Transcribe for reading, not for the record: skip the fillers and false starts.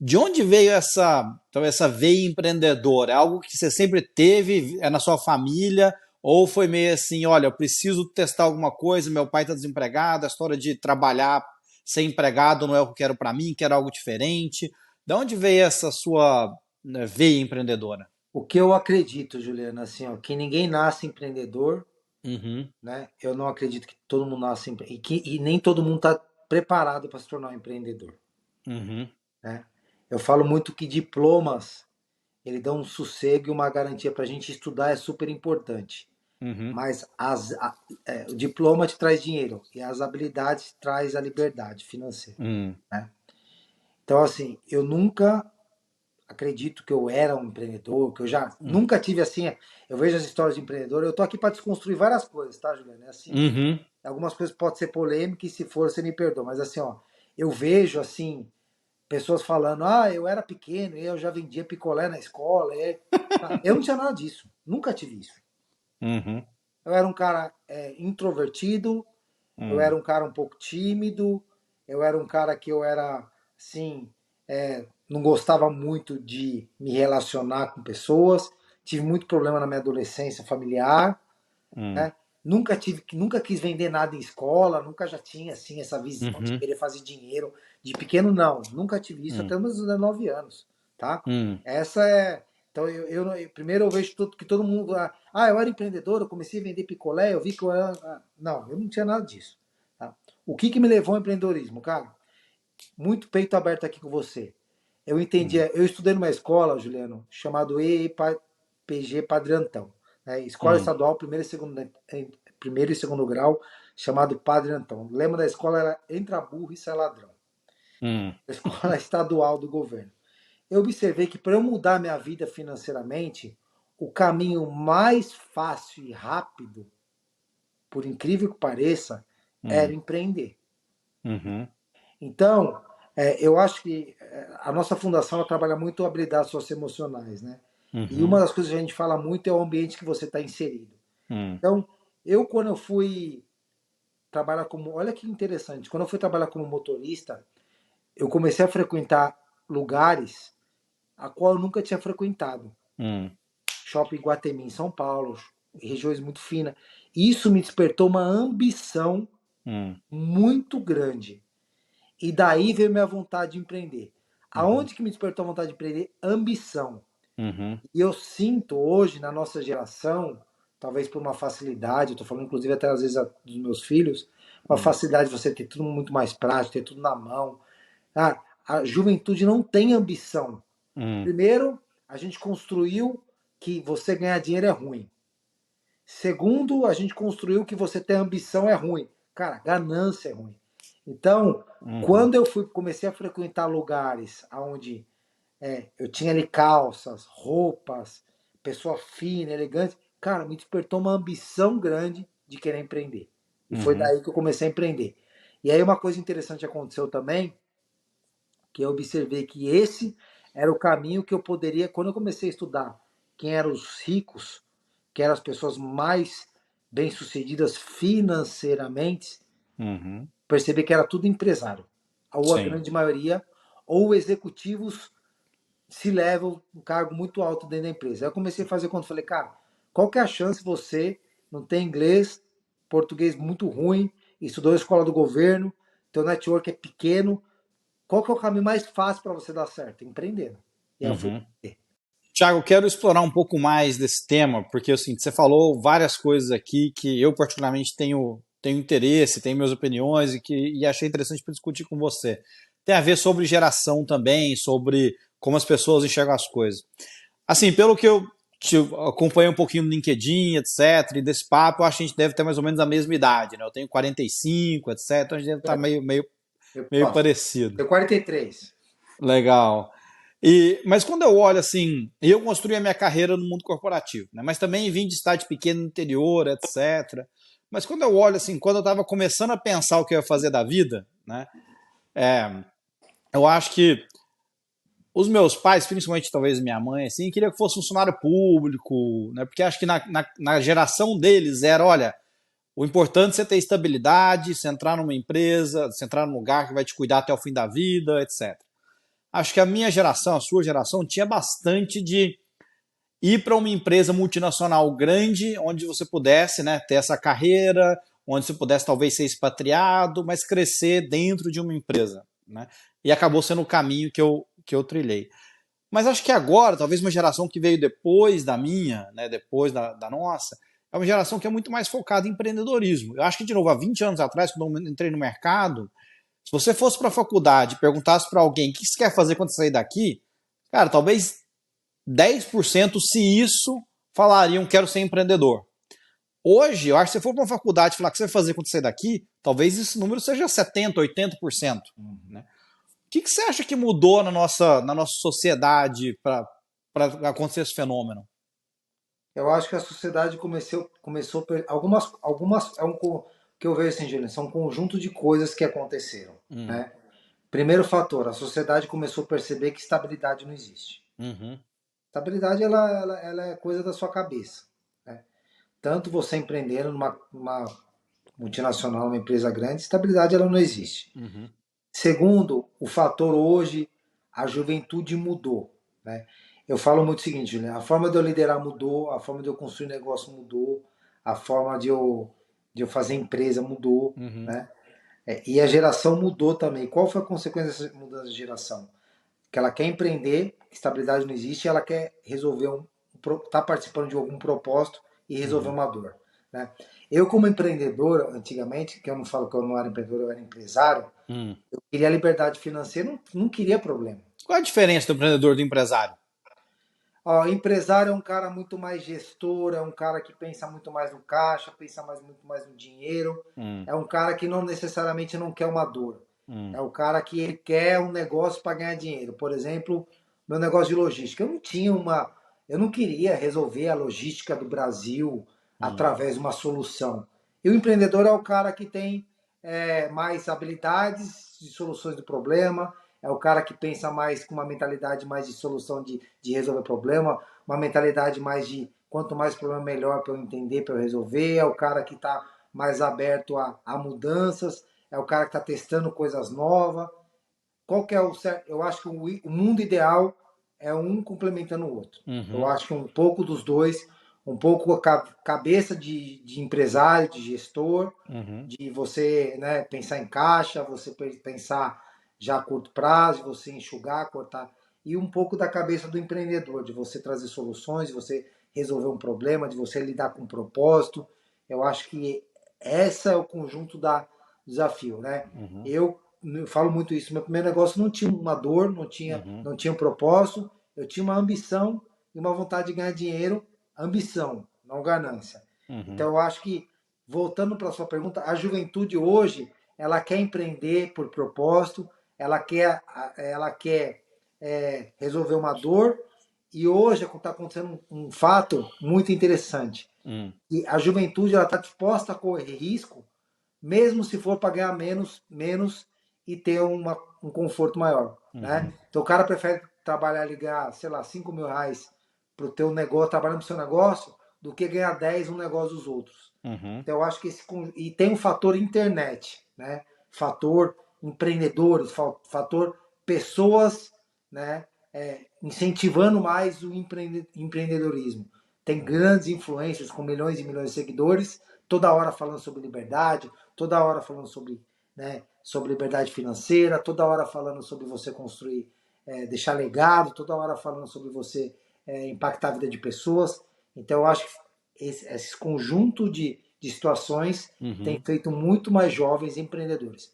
De onde veio essa veia empreendedora? É algo que você sempre teve, é na sua família, ou foi meio assim, olha, eu preciso testar alguma coisa, meu pai está desempregado, a história de trabalhar ser empregado não é o que eu quero para mim, quero algo diferente. De onde veio essa sua, né, veia empreendedora? O que eu acredito, Juliana, assim, ó, que ninguém nasce empreendedor, Uhum, né? Eu não acredito que todo mundo nasce e nem todo mundo está preparado para se tornar um empreendedor, uhum, né? Eu falo muito que diplomas ele dá um sossego e uma garantia para a gente estudar é super importante. uhum, Mas o diploma te traz dinheiro e as habilidades traz a liberdade financeira, uhum, né? Então, assim, eu nunca acredito que eu era um empreendedor, que eu já nunca tive assim. Eu vejo as histórias de empreendedor, eu tô aqui para desconstruir várias coisas, tá, Juliana? É assim, uhum, algumas coisas podem ser polêmicas e se for, você me perdoa, mas assim, ó, eu vejo assim, pessoas falando, eu era pequeno e eu já vendia picolé na escola. Eu não tinha nada disso, nunca tive isso. uhum, Eu era um cara introvertido, eu era uhum, um cara um pouco tímido, eu era um cara que eu era, assim, não gostava muito de me relacionar com pessoas, tive muito problema na minha adolescência familiar, uhum, né? Nunca quis vender nada em escola, nunca já tinha, assim, essa visão de uhum, querer fazer dinheiro. De pequeno, não, nunca tive isso até uhum, os meus 19 anos, tá? uhum, Essa é... Então, primeiro eu vejo que todo mundo... eu era empreendedor, eu comecei a vender picolé, eu vi que eu era... Não, eu não tinha nada disso. Tá? O que me levou ao empreendedorismo, cara? Muito peito aberto aqui com você. Eu entendi, uhum, eu estudei numa escola, Juliano, chamado EPG Padre Antão, né? Escola uhum, Estadual, primeiro e segundo grau, chamado Padre Antão. O lema da escola era Entra burro e sai ladrão. uhum, A escola estadual do governo. Eu observei que para eu mudar minha vida financeiramente, o caminho mais fácil e rápido, por incrível que pareça, era uhum, empreender. uhum, Então, eu acho que a nossa fundação ela trabalha muito habilidades socioemocionais, né? E uma uhum, das coisas que a gente fala muito é o ambiente que você está inserido. uhum, Então, quando eu fui trabalhar como. Olha que interessante, quando eu fui trabalhar como motorista, eu comecei a frequentar lugares a qual eu nunca tinha frequentado. uhum, Shopping Guatemi, em São Paulo, regiões muito finas. Isso me despertou uma ambição uhum, muito grande. E daí veio minha vontade de empreender. uhum, Aonde que me despertou a vontade de empreender? Ambição. uhum, E eu sinto hoje, na nossa geração, talvez por uma facilidade, eu estou falando inclusive até às vezes dos meus filhos, uma uhum, facilidade de você ter tudo muito mais prático, ter tudo na mão. A juventude não tem ambição. uhum, Primeiro, a gente construiu que você ganhar dinheiro é ruim. Segundo, a gente construiu que você ter ambição é ruim. Cara, ganância é ruim. Então, uhum, quando eu comecei a frequentar lugares onde eu tinha ali calças, roupas, pessoa fina, elegante, cara, me despertou uma ambição grande de querer empreender. E foi uhum, daí que eu comecei a empreender. E aí uma coisa interessante aconteceu também, que eu observei que esse era o caminho que eu poderia, quando eu comecei a estudar quem eram os ricos, que eram as pessoas mais bem-sucedidas financeiramente, uhum. percebi que era tudo empresário. Ou a Sim. grande maioria, ou executivos se levam um cargo muito alto dentro da empresa. Aí eu comecei a fazer quando falei, cara, qual que é a chance você não tem inglês, português muito ruim, estudou na escola do governo, teu network é pequeno, qual que é o caminho mais fácil para você dar certo? Empreendendo. E aí eu fui Uhum. empreender. Tiago, eu quero explorar um pouco mais desse tema, porque assim, você falou várias coisas aqui que eu particularmente tenho interesse, tenho minhas opiniões e achei interessante para discutir com você. Tem a ver sobre geração também, sobre como as pessoas enxergam as coisas. Assim, pelo que eu te acompanhei um pouquinho no LinkedIn, etc., e desse papo, eu acho que a gente deve ter mais ou menos a mesma idade, né? Eu tenho 45, etc., então a gente deve estar Eu, meio ó, parecido. tenho 43. Legal. Mas quando eu olho assim, eu construí a minha carreira no mundo corporativo, né? Mas também vim de cidade pequena no interior, etc. Mas quando eu olho assim, quando eu estava começando a pensar o que eu ia fazer da vida, né? Eu acho que os meus pais, principalmente talvez minha mãe, assim, queria que fosse funcionário público, né? Porque acho que na geração deles era, olha, o importante é você ter estabilidade, você entrar numa empresa, você entrar num lugar que vai te cuidar até o fim da vida, etc. acho que a minha geração, a sua geração, tinha bastante de ir para uma empresa multinacional grande, onde você pudesse, né, ter essa carreira, onde você pudesse talvez ser expatriado, mas crescer dentro de uma empresa, né? E acabou sendo o caminho que eu trilhei. Mas acho que agora, talvez uma geração que veio depois da minha, né, depois da nossa, é uma geração que é muito mais focada em empreendedorismo. Eu acho que, de novo, há 20 anos atrás, quando eu entrei no mercado, se você fosse para a faculdade e perguntasse para alguém o que você quer fazer quando sair daqui, cara, talvez 10%, se isso, falariam quero ser empreendedor. Hoje, eu acho que se você for para uma faculdade e falar o que você vai fazer quando sair daqui, talvez esse número seja 70%, 80%. Né? O que você acha que mudou na nossa sociedade para acontecer esse fenômeno? Eu acho que a sociedade algumas que eu vejo assim, Juliano, são um conjunto de coisas que aconteceram, Hum, né? Primeiro fator, a sociedade começou a perceber que estabilidade não existe. uhum, Estabilidade ela é coisa da sua cabeça, né? Tanto você empreendendo numa multinacional, uma empresa grande, estabilidade ela não existe. uhum, Segundo, o fator hoje, a juventude mudou, né? Eu falo muito o seguinte, né? A forma de eu liderar mudou, a forma de eu construir negócio mudou, a forma de eu fazer empresa mudou, uhum, né? E a geração mudou também. Qual foi a consequência dessa mudança de geração? Que ela quer empreender, estabilidade não existe, e ela quer resolver tá participando de algum propósito e resolver uhum, uma dor, né? Eu como empreendedor, antigamente, que eu não falo que eu não era empreendedor, eu era empresário, uhum. eu queria liberdade financeira, não queria problema. Qual a diferença do empreendedor do empresário? Ó, empresário é um cara muito mais gestor, é um cara que pensa muito mais no caixa, pensa muito mais no dinheiro, Hum, é um cara que não necessariamente não quer uma dor. hum, É o cara que ele quer um negócio para ganhar dinheiro. Por exemplo, meu negócio de logística. Eu não queria resolver a logística do Brasil hum, através de uma solução. E o empreendedor é o cara que tem mais habilidades de soluções do problema, é o cara que pensa mais com uma mentalidade mais de solução de resolver problema, uma mentalidade mais de quanto mais problema melhor para eu entender, para eu resolver, é o cara que está mais aberto a mudanças, é o cara que está testando coisas novas. Qual que é o certo? Eu acho que o mundo ideal é um complementando o outro. Eu uhum, acho que um pouco dos dois, um pouco a cabeça de empresário, de gestor, uhum, de você, né, pensar em caixa, você pensar já a curto prazo, você enxugar, cortar, e um pouco da cabeça do empreendedor, de você trazer soluções, de você resolver um problema, de você lidar com um propósito. Eu acho que esse é o conjunto da desafio, né? uhum, Eu falo muito isso. Meu primeiro negócio não tinha uma dor, uhum, não tinha um propósito. Eu tinha uma ambição e uma vontade de ganhar dinheiro. Ambição, não ganância. uhum, Então eu acho que, voltando para a sua pergunta, a juventude hoje ela quer empreender por propósito, ela quer resolver uma dor. E hoje está acontecendo um fato muito interessante. uhum, E a juventude está disposta a correr risco mesmo se for para ganhar menos e ter um conforto maior, uhum, né? Então o cara prefere trabalhar e ganhar, sei lá, R$ 5.000 para o teu negócio, trabalhando para o seu negócio, do que ganhar 10 no negócio dos outros. uhum, Então eu acho que e tem um fator internet, né? Fator empreendedores, fator pessoas, né? Incentivando mais o empreendedorismo. Tem grandes influências com milhões e milhões de seguidores, toda hora falando sobre liberdade, toda hora falando sobre liberdade financeira, toda hora falando sobre você construir, deixar legado, toda hora falando sobre você impactar a vida de pessoas. Então eu acho que esse conjunto de situações tem uhum. feito muito mais jovens empreendedores.